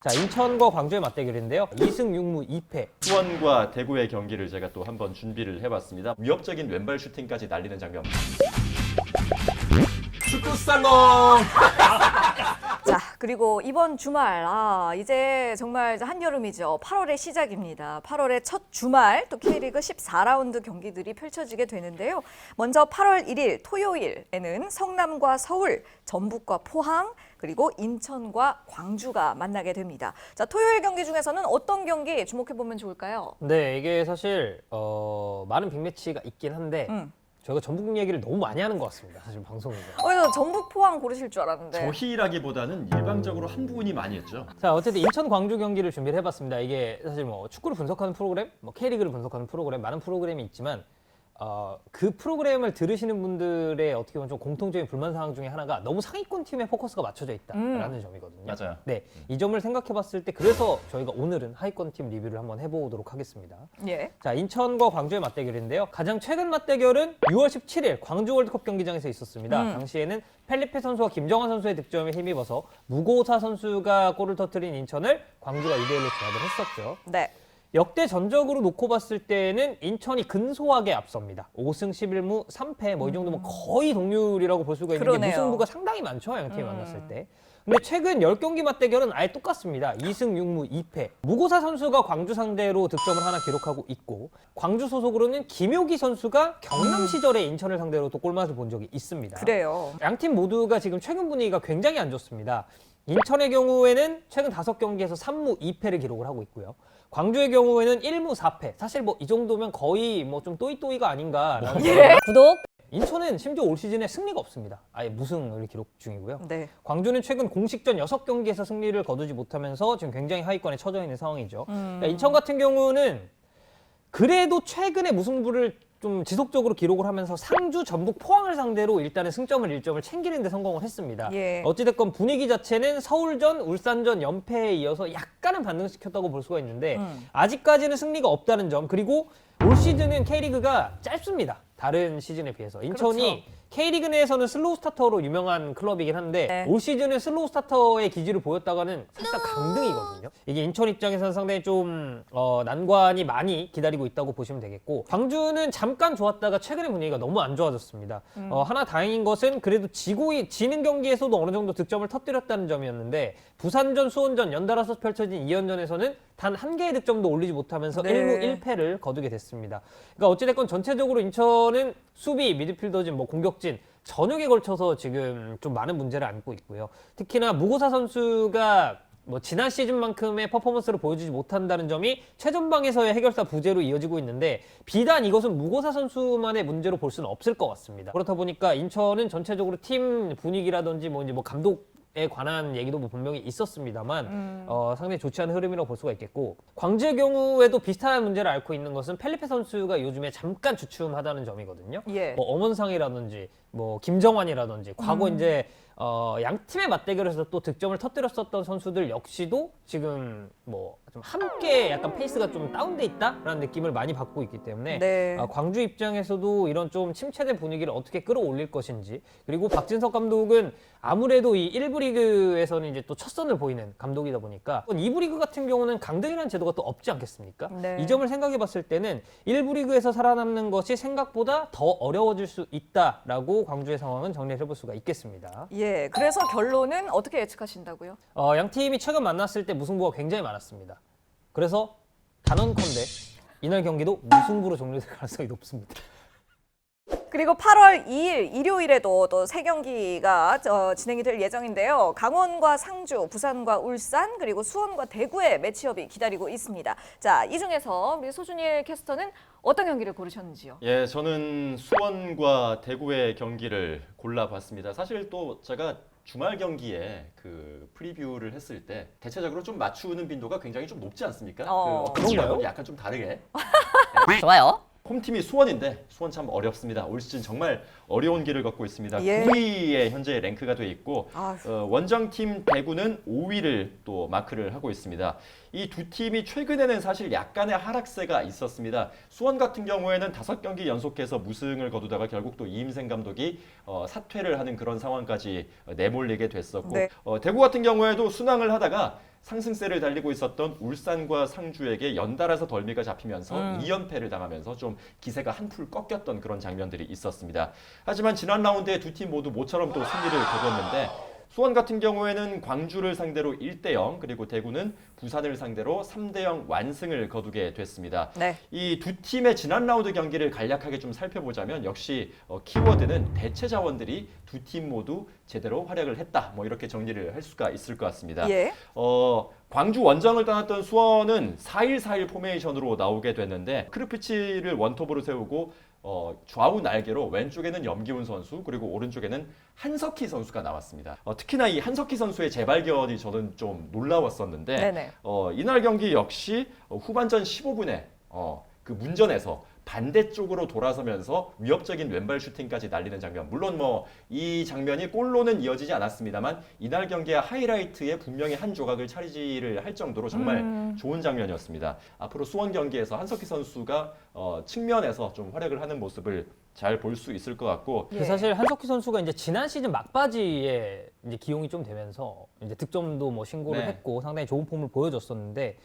자, 인천과 광주의 맞대결인데요. 2승 6무 2패. 수원과 대구의 경기를 제가 또 한번 준비를 해봤습니다. 위협적인 왼발 슈팅까지 날리는 장면. 축구 쌍공! 자, 그리고 이번 주말, 이제 정말 한여름이죠. 8월의 시작입니다. 8월의 첫 주말, 또 K리그 14라운드 경기들이 펼쳐지게 되는데요. 먼저 8월 1일 토요일에는 성남과 서울, 전북과 포항, 그리고 인천과 광주가 만나게 됩니다. 자, 토요일 경기 중에서는 어떤 경기 주목해보면 좋을까요? 네, 이게 사실 많은 빅매치가 있긴 한데 저희가 전북 얘기를 너무 많이 하는 것 같습니다. 사실 방송에서. 그래서 전북 포항 고르실 줄 알았는데. 저희라기보다는 일방적으로 한 분이 많이 했죠. 자, 어쨌든 인천 광주 경기를 준비를 해봤습니다. 이게 사실 뭐 축구를 분석하는 프로그램, 뭐 K리그를 분석하는 프로그램, 많은 프로그램이 있지만 그 프로그램을 들으시는 분들의 어떻게 보면 좀 공통적인 불만 사항 중에 하나가 너무 상위권 팀에 포커스가 맞춰져 있다라는 점이거든요. 맞아요. 네, 이 점을 생각해봤을 때 그래서 저희가 오늘은 하위권 팀 리뷰를 한번 해보도록 하겠습니다. 예. 자, 인천과 광주의 맞대결인데요. 가장 최근 맞대결은 6월 17일 광주 월드컵 경기장에서 있었습니다. 당시에는 펠리페 선수와 김정환 선수의 득점에 힘입어서 무고사 선수가 골을 터뜨린 인천을 광주가 2대1로 제압을 했었죠. 네. 역대 전적으로 놓고 봤을 때는 인천이 근소하게 앞섭니다. 5승 11무 3패 뭐 이 정도면 거의 동률이라고 볼 수가 있는 그러네요. 게 무승부가 상당히 많죠. 양팀이 만났을 때. 근데 최근 10경기 맞대결은 아예 똑같습니다. 2승 6무 2패. 무고사 선수가 광주 상대로 득점을 하나 기록하고 있고 광주 소속으로는 김효기 선수가 경남 시절에 인천을 상대로 또 골맛을 본 적이 있습니다. 그래요. 양팀 모두가 지금 최근 분위기가 굉장히 안 좋습니다. 인천의 경우에는 최근 5경기에서 3무 2패를 기록을 하고 있고요. 광주의 경우에는 1무 4패. 사실 뭐 이 정도면 거의 뭐 좀 또이또이가 아닌가라는 구독. 인천은 심지어 올 시즌에 승리가 없습니다. 아예 무승을 기록 중이고요. 네. 광주는 최근 공식전 6경기에서 승리를 거두지 못하면서 지금 굉장히 하위권에 처져 있는 상황이죠. 그러니까 인천 같은 경우는 그래도 최근에 무승부를 좀 지속적으로 기록을 하면서 상주, 전북, 포항을 상대로 일단은 승점을 1점을 챙기는 데 성공을 했습니다. 예. 어찌됐건 분위기 자체는 서울전, 울산전 연패에 이어서 약간은 반등시켰다고 볼 수가 있는데 아직까지는 승리가 없다는 점, 그리고 올 시즌은 K리그가 짧습니다. 다른 시즌에 비해서. 인천이 그렇죠. K리그 내에서는 슬로우 스타터로 유명한 클럽이긴 한데 네. 올 시즌은 슬로우 스타터의 기질을 보였다가는 사실상 강등이거든요. 이게 인천 입장에서는 상당히 좀 난관이 많이 기다리고 있다고 보시면 되겠고, 광주는 잠깐 좋았다가 최근의 분위기가 너무 안 좋아졌습니다. 하나 다행인 것은 그래도 지는 경기에서도 어느 정도 득점을 터뜨렸다는 점이었는데 부산전, 수원전 연달아서 펼쳐진 2연전에서는 단 한 개의 득점도 올리지 못하면서 네. 1무 1패를 거두게 됐습니다. 그러니까 어찌됐건 전체적으로 인천은 수비, 미드필더진, 뭐 공격진 전역에 걸쳐서 지금 좀 많은 문제를 안고 있고요. 특히나 무고사 선수가 뭐 지난 시즌만큼의 퍼포먼스를 보여주지 못한다는 점이 최전방에서의 해결사 부재로 이어지고 있는데 비단 이것은 무고사 선수만의 문제로 볼 수는 없을 것 같습니다. 그렇다 보니까 인천은 전체적으로 팀 분위기라든지 뭐 이제 뭐 감독에 관한 얘기도 뭐 분명히 있었습니다만 상당히 좋지 않은 흐름이라고 볼 수가 있겠고, 광주의 경우에도 비슷한 문제를 앓고 있는 것은 펠리페 선수가 요즘에 잠깐 주춤하다는 점이거든요. 예. 뭐 엄원상이라든지 뭐 김정환이라든지 과거 이제 양 팀의 맞대결에서 또 득점을 터뜨렸었던 선수들 역시도 지금 뭐 좀 함께 약간 페이스가 좀 다운돼 있다라는 느낌을 많이 받고 있기 때문에 네. 광주 입장에서도 이런 좀 침체된 분위기를 어떻게 끌어올릴 것인지, 그리고 박진석 감독은 아무래도 이 1부 리그에서는 이제 또 첫 선을 보이는 감독이다 보니까 2부 리그 같은 경우는 강등이라는 제도가 또 없지 않겠습니까? 네. 이 점을 생각해 봤을 때는 1부 리그에서 살아남는 것이 생각보다 더 어려워질 수 있다라고 광주의 상황은 정리해 볼 수가 있겠습니다. 예. 그래서 결론은 어떻게 예측하신다고요? 양 팀이 최근 만났을 때 무승부가 굉장히 많았습니다. 그래서 단언컨대 이날 경기도 무승부로 종료될 가능성이 높습니다. 그리고 8월 2일 일요일에도 또 3경기가 진행이 될 예정인데요. 강원과 상주, 부산과 울산, 그리고 수원과 대구의 매치업이 기다리고 있습니다. 자, 이 중에서 우리 소준일 캐스터는 어떤 경기를 고르셨는지요? 예, 저는 수원과 대구의 경기를 골라봤습니다. 사실 또 제가 주말 경기에 그 프리뷰를 했을 때 대체적으로 좀 맞추는 빈도가 굉장히 좀 높지 않습니까? 그런가요? 약간 좀 다르게. 좋아요. 홈팀이 수원인데 수원 참 어렵습니다. 올 시즌 정말 어려운 길을 걷고 있습니다. 예. 9위에 현재 랭크가 돼 있고 아휴. 원정팀 대구는 5위를 또 마크를 하고 있습니다. 이 두 팀이 최근에는 사실 약간의 하락세가 있었습니다. 수원 같은 경우에는 5경기 연속해서 무승을 거두다가 결국 또 이임생 감독이 사퇴를 하는 그런 상황까지 내몰리게 됐었고 네. 대구 같은 경우에도 순항을 하다가 상승세를 달리고 있었던 울산과 상주에게 연달아서 덜미가 잡히면서 2연패를 당하면서 좀 기세가 한풀 꺾였던 그런 장면들이 있었습니다. 하지만 지난 라운드에 두 팀 모두 모처럼 또 승리를 거뒀는데 수원 같은 경우에는 광주를 상대로 1대0 그리고 대구는 부산을 상대로 3대0 완승을 거두게 됐습니다. 네. 이 두 팀의 지난 라운드 경기를 간략하게 좀 살펴보자면 역시 키워드는 대체 자원들이 두 팀 모두 제대로 활약을 했다. 뭐 이렇게 정리를 할 수가 있을 것 같습니다. 예. 광주 원정을 떠났던 수원은 4-1-4-1 포메이션으로 나오게 됐는데 크루피치를 원톱으로 세우고 좌우 날개로 왼쪽에는 염기훈 선수 그리고 오른쪽에는 한석희 선수가 나왔습니다. 특히나 이 한석희 선수의 재발견이 저는 좀 놀라웠었는데 네네. 이날 경기 역시 후반전 15분에 그 문전에서 반대쪽으로 돌아서면서 위협적인 왼발 슈팅까지 날리는 장면. 물론 뭐 이 장면이 골로는 이어지지 않았습니다만 이날 경기의 하이라이트에 분명히 한 조각을 차지를 할 정도로 정말 좋은 장면이었습니다. 앞으로 수원 경기에서 한석희 선수가 측면에서 좀 활약을 하는 모습을 잘 볼 수 있을 것 같고 예. 사실 한석희 선수가 이제 지난 시즌 막바지에 이제 기용이 좀 되면서 이제 득점도 뭐 신고를 네. 했고 상당히 좋은 폼을 보여줬었는데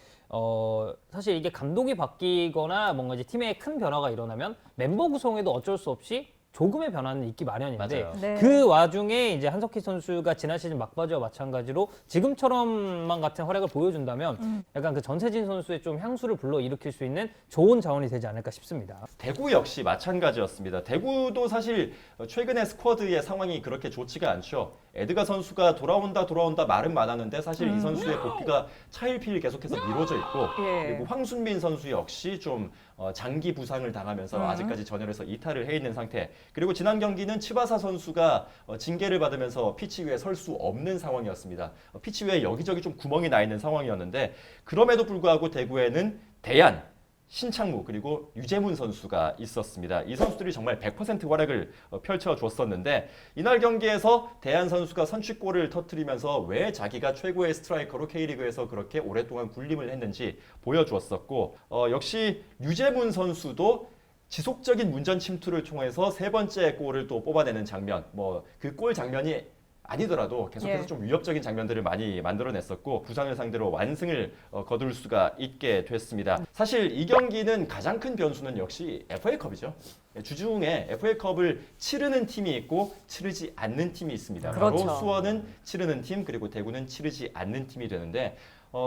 사실 이게 감독이 바뀌거나 뭔가 이제 팀에 큰 변화가 일어나면 멤버 구성에도 어쩔 수 없이 조금의 변화는 있기 마련인데 맞아요. 네. 그 와중에 이제 한석희 선수가 지난 시즌 막바지와 마찬가지로 지금처럼만 같은 활약을 보여준다면 약간 그 전세진 선수의 좀 향수를 불러일으킬 수 있는 좋은 자원이 되지 않을까 싶습니다. 대구 역시 마찬가지였습니다. 대구도 사실 최근에 스쿼드의 상황이 그렇게 좋지가 않죠. 에드가 선수가 돌아온다 말은 많았는데 사실 이 선수의 복귀가 차일피일 계속해서 미뤄져 있고 예. 그리고 황순빈 선수 역시 좀 장기 부상을 당하면서 아직까지 전열에서 이탈을 해 있는 상태. 그리고 지난 경기는 치바사 선수가 징계를 받으면서 피치 위에 설 수 없는 상황이었습니다. 피치 위에 여기저기 좀 구멍이 나 있는 상황이었는데 그럼에도 불구하고 대구에는 대안 신창무 그리고 유재문 선수가 있었습니다. 이 선수들이 정말 100% 활약을 펼쳐줬었는데 이날 경기에서 대한 선수가 선취골을 터뜨리면서 왜 자기가 최고의 스트라이커로 K리그에서 그렇게 오랫동안 군림을 했는지 보여주었었고 역시 유재문 선수도 지속적인 문전 침투를 통해서 세 번째 골을 또 뽑아내는 장면 뭐 그 골 장면이 아니더라도 계속해서 예. 좀 위협적인 장면들을 많이 만들어냈었고 부산을 상대로 완승을 거둘 수가 있게 됐습니다. 사실 이 경기는 가장 큰 변수는 역시 FA컵이죠. 주중에 FA컵을 치르는 팀이 있고 치르지 않는 팀이 있습니다. 그렇죠. 바로 수원은 치르는 팀 그리고 대구는 치르지 않는 팀이 되는데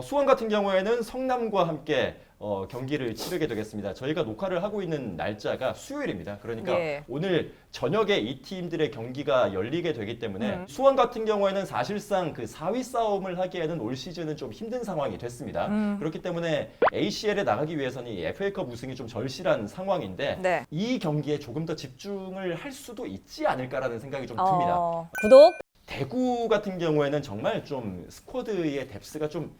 수원 같은 경우에는 성남과 함께 경기를 치르게 되겠습니다. 저희가 녹화를 하고 있는 날짜가 수요일입니다. 그러니까 예. 오늘 저녁에 이 팀들의 경기가 열리게 되기 때문에 수원 같은 경우에는 사실상 그 4위 싸움을 하기에는 올 시즌은 좀 힘든 상황이 됐습니다. 그렇기 때문에 ACL에 나가기 위해서는 이 FA컵 우승이 좀 절실한 상황인데 네. 이 경기에 조금 더 집중을 할 수도 있지 않을까라는 생각이 좀 듭니다. 구독. 대구 같은 경우에는 정말 좀 스쿼드의 뎁스가 좀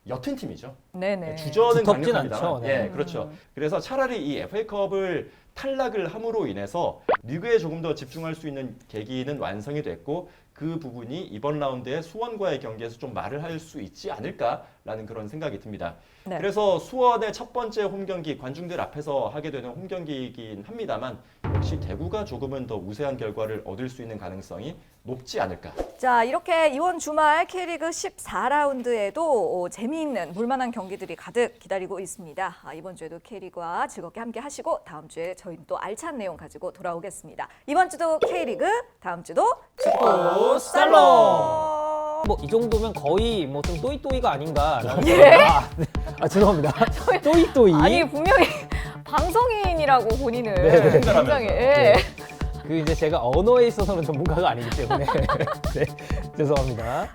옅은 팀이죠. 네네. 주전은 두텁진 강력합니다만, 않죠. 네. 예, 그렇죠. 그래서 차라리 이 FA컵을 탈락을 함으로 인해서 리그에 조금 더 집중할 수 있는 계기는 완성이 됐고 그 부분이 이번 라운드에 수원과의 경기에서 좀 말을 할 수 있지 않을까라는 그런 생각이 듭니다. 네. 그래서 수원의 첫 번째 홈경기 관중들 앞에서 하게 되는 홈경기이긴 합니다만 역시 대구가 조금은 더 우세한 결과를 얻을 수 있는 가능성이 높지 않을까. 자, 이렇게 이번 주말 K리그 14라운드에도 재미있는 볼만한 경기들이 가득 기다리고 있습니다. 이번 주에도 K리그와 즐겁게 함께 하시고 다음 주에 저희는 또 알찬 내용 가지고 돌아오겠습니다. 이번 주도 K리그, 다음 주도 축구 살롱. 뭐 이 정도면 거의 뭐 좀 또이또이가 아닌가. 예? 죄송합니다. 또이또이. 아니 분명히 방송인이라고 본인은 네, 굉장히 예. 그 이제 제가 언어에 있어서는 전문가가 아니기 때문에 네, 죄송합니다.